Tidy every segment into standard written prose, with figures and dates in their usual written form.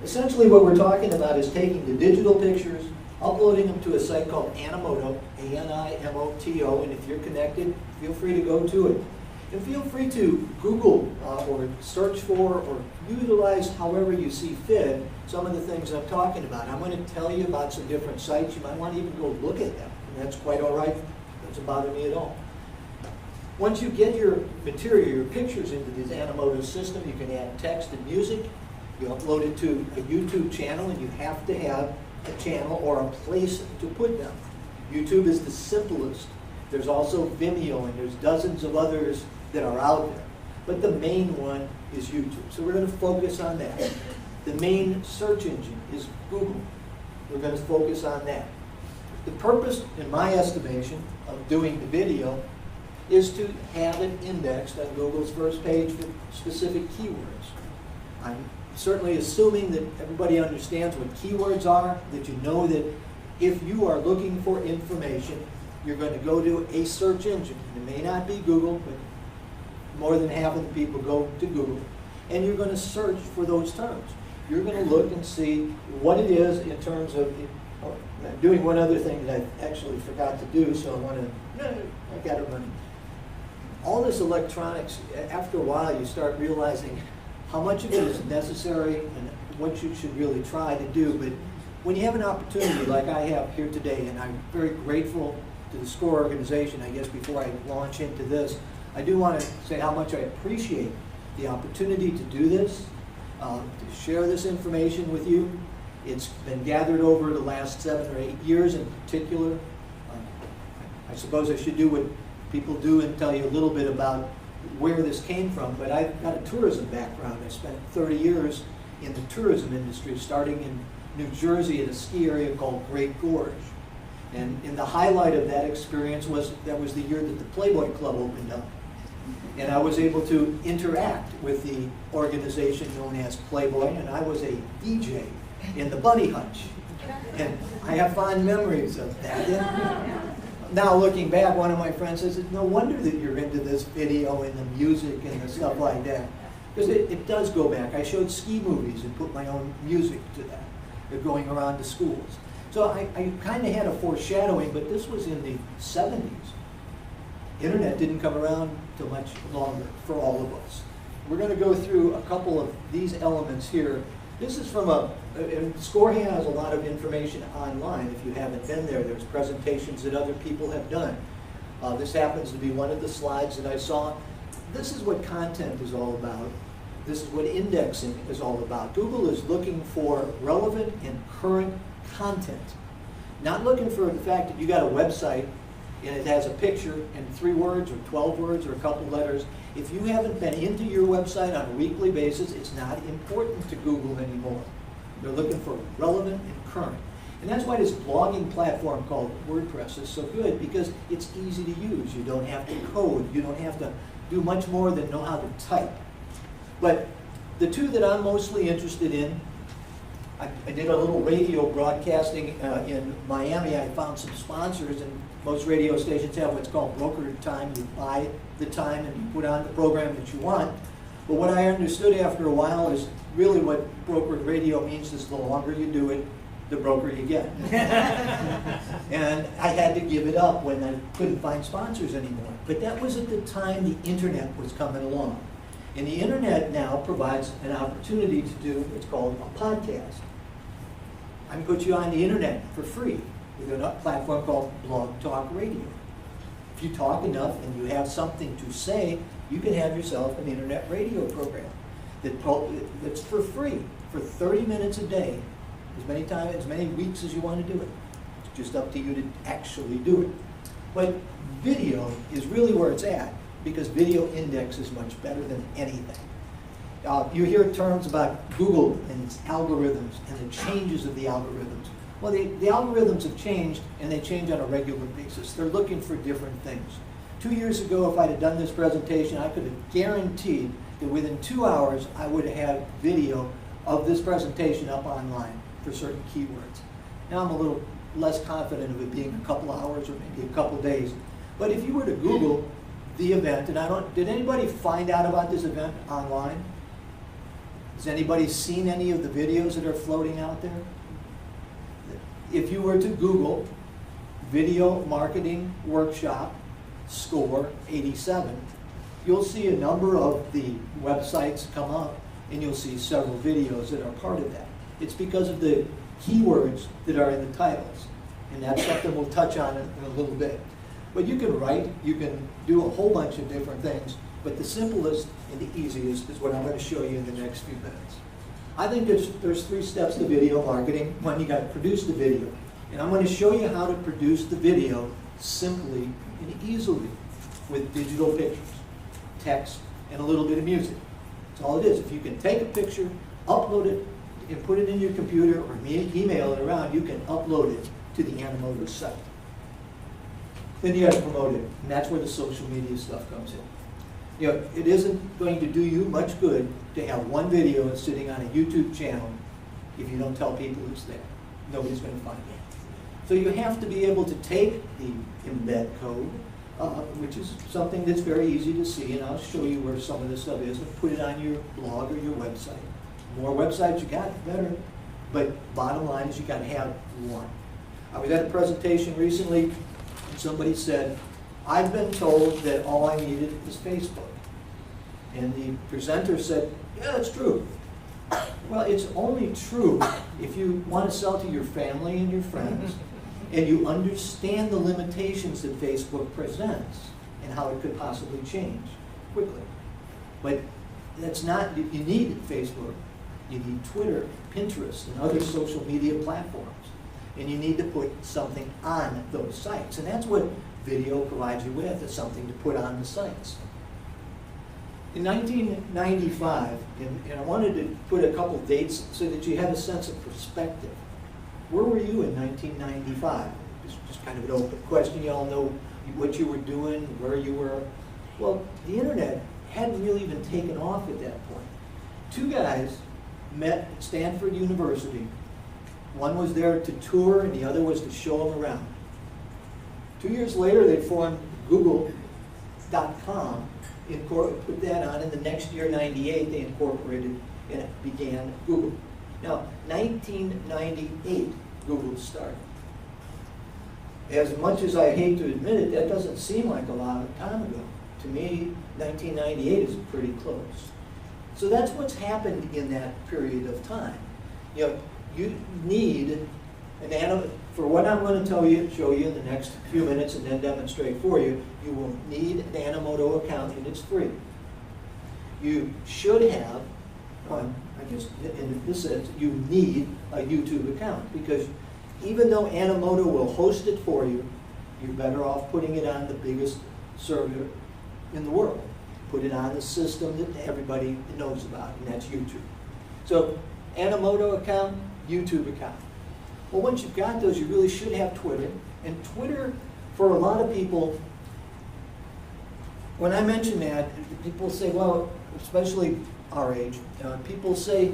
Essentially what we're talking about is taking the digital pictures, uploading them to a site called Animoto, A-N-I-M-O-T-O, and if you're connected, feel free to go to it. And feel free to Google or search for or utilize however you see fit some of the things I'm talking about. I'm going to tell you about some different sites. You might want to even go look at them, and that's quite all right. It doesn't bother me at all. Once you get your material, your pictures into this Animoto system, you can add text and music. You upload it to a YouTube channel, and you have to have a channel or a place to put them. YouTube is the simplest. There's also Vimeo, and there's dozens of others that are out there. But the main one is YouTube. So we're going to focus on that. The main search engine is Google. We're going to focus on that. The purpose, in my estimation, of doing the video is to have it indexed on Google's first page for specific keywords. I'm certainly assuming that everybody understands what keywords are, that you know that if you are looking for information, you're going to go to a search engine. It may not be Google, but more than half of the people go to Google. And you're going to search for those terms. You're going to look and see what it is in terms of, I'm doing one other thing that I actually forgot to do, so I got it running. All this electronics, after a while you start realizing how much of it is necessary and what you should really try to do. But when you have an opportunity like I have here today, and I'm very grateful to the SCORE organization, I guess before I launch into this, I do want to say how much I appreciate the opportunity to do this, to share this information with you. It's been gathered over the last 7 or 8 years in particular. I suppose I should do what people do and tell you a little bit about where this came from, but I've got a tourism background. I spent 30 years in the tourism industry, starting in New Jersey at a ski area called Great Gorge. And the highlight of that experience was that was the year that the Playboy Club opened up. And I was able to interact with the organization known as Playboy, and I was a DJ in the Bunny Hutch. And I have fond memories of that. And now looking back, one of my friends says, no wonder that you're into this video and the music and the stuff like that. Because it does go back. I showed ski movies and put my own music to that. They're going around to schools. So I kind of had a foreshadowing, but this was in the 70s. Internet didn't come around till much longer for all of us. We're going to go through a couple of these elements here. This is from and SCORE has a lot of information online. If you haven't been there, there's presentations that other people have done. This happens to be one of the slides that I saw. This is what content is all about. This is what indexing is all about. Google is looking for relevant and current content. Not looking for the fact that you got a website and it has a picture and 3 words or 12 words or a couple letters. If you haven't been into your website on a weekly basis, it's not important to Google anymore. They're looking for relevant and current. And that's why this blogging platform called WordPress is so good, because it's easy to use. You don't have to code. You don't have to do much more than know how to type. But the two that I'm mostly interested in, I did a little radio broadcasting in Miami. I found some sponsors, and most radio stations have what's called brokered time. You buy the time and you put on the program that you want. But what I understood after a while is really what brokered radio means is the longer you do it, the broker you get. And I had to give it up when I couldn't find sponsors anymore. But that was at the time the internet was coming along. And the internet now provides an opportunity to do what's called a podcast. I can put you on the internet for free with a platform called Blog Talk Radio. If you talk enough and you have something to say, you can have yourself an internet radio program that's for free for 30 minutes a day, as many weeks as you want to do it. It's just up to you to actually do it. But video is really where it's at, because video index is much better than anything. You hear terms about Google and its algorithms and the changes of the algorithms. Well, the algorithms have changed, and they change on a regular basis. They're looking for different things. 2 years ago, if I'd have done this presentation, I could have guaranteed that within 2 hours, I would have had video of this presentation up online for certain keywords. Now I'm a little less confident of it being a couple hours or maybe a couple days. But if you were to Google the event, and did anybody find out about this event online? Has anybody seen any of the videos that are floating out there? If you were to Google Video Marketing Workshop SCORE87, you'll see a number of the websites come up, and you'll see several videos that are part of that. It's because of the keywords that are in the titles, and that's something we'll touch on in a little bit. But you can write, you can do a whole bunch of different things, but the simplest and the easiest is what I'm going to show you in the next few minutes. I think there's 3 steps to video marketing. One, you got to produce the video. And I'm going to show you how to produce the video simply and easily with digital pictures, text, and a little bit of music. That's all it is. If you can take a picture, upload it, and put it in your computer or email it around, you can upload it to the Animoto site. Then you got to promote it, and that's where the social media stuff comes in. You know, it isn't going to do you much good to have one video sitting on a YouTube channel if you don't tell people it's there. Nobody's going to find it. So you have to be able to take the embed code, which is something that's very easy to see, and I'll show you where some of this stuff is, and put it on your blog or your website. The more websites you got, the better. But bottom line is you got to have one. I was at a presentation recently, and somebody said, I've been told that all I needed is Facebook. And the presenter said, yeah, that's true. Well, it's only true if you want to sell to your family and your friends, and you understand the limitations that Facebook presents and how it could possibly change quickly. But that's not, you need Facebook, you need Twitter, Pinterest, and other social media platforms. And you need to put something on those sites. And that's what video provides you with, is something to put on the sites. In 1995, and I wanted to put a couple dates so that you have a sense of perspective. Where were you in 1995? Just kind of an open question. You all know what you were doing, where you were. Well, the internet hadn't really even taken off at that point. 2 guys met at Stanford University. One was there to tour, and the other was to show them around. 2 years later, they formed Google.com, put that on, and the next year, 98, they incorporated and it began Google. Now, 1998, Google started. As much as I hate to admit it, that doesn't seem like a lot of time ago. To me, 1998 is pretty close. So that's what's happened in that period of time. You know, you need an for what I'm going to show you in the next few minutes and then demonstrate for you, you will need an Animoto account, and it's free. You should have, I guess in this sense, you need a YouTube account, because even though Animoto will host it for you, you're better off putting it on the biggest server in the world. Put it on the system that everybody knows about, and that's YouTube. So, Animoto account, YouTube account. Well, once you've got those, you really should have Twitter. And Twitter, for a lot of people, when I mention that, people say, well, especially our age, people say,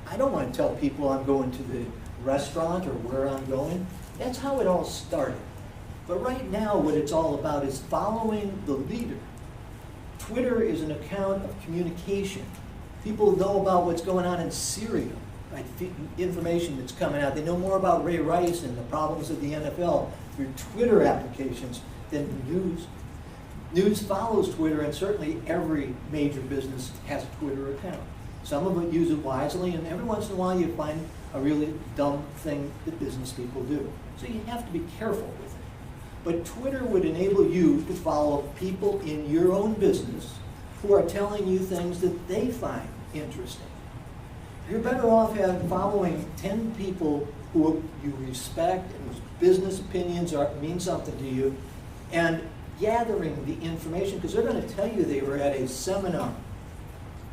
I don't want to tell people I'm going to the restaurant or where I'm going. That's how it all started. But right now, what it's all about is following the leader. Twitter is an account of communication. People know about what's going on in Syria, right? Information that's coming out. They know more about Ray Rice and the problems of the NFL through Twitter applications than news. News follows Twitter, and certainly every major business has a Twitter account. Some of them use it wisely, and every once in a while you find a really dumb thing that business people do. So you have to be careful with it. But Twitter would enable you to follow people in your own business who are telling you things that they find interesting. You're better off following 10 people who you respect and whose business opinions mean something to you, and gathering the information, because they're going to tell you they were at a seminar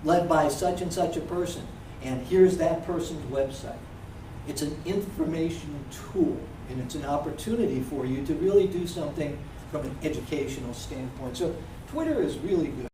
led by such and such a person, and here's that person's website. It's an information tool, and it's an opportunity for you to really do something from an educational standpoint. So Twitter is really good.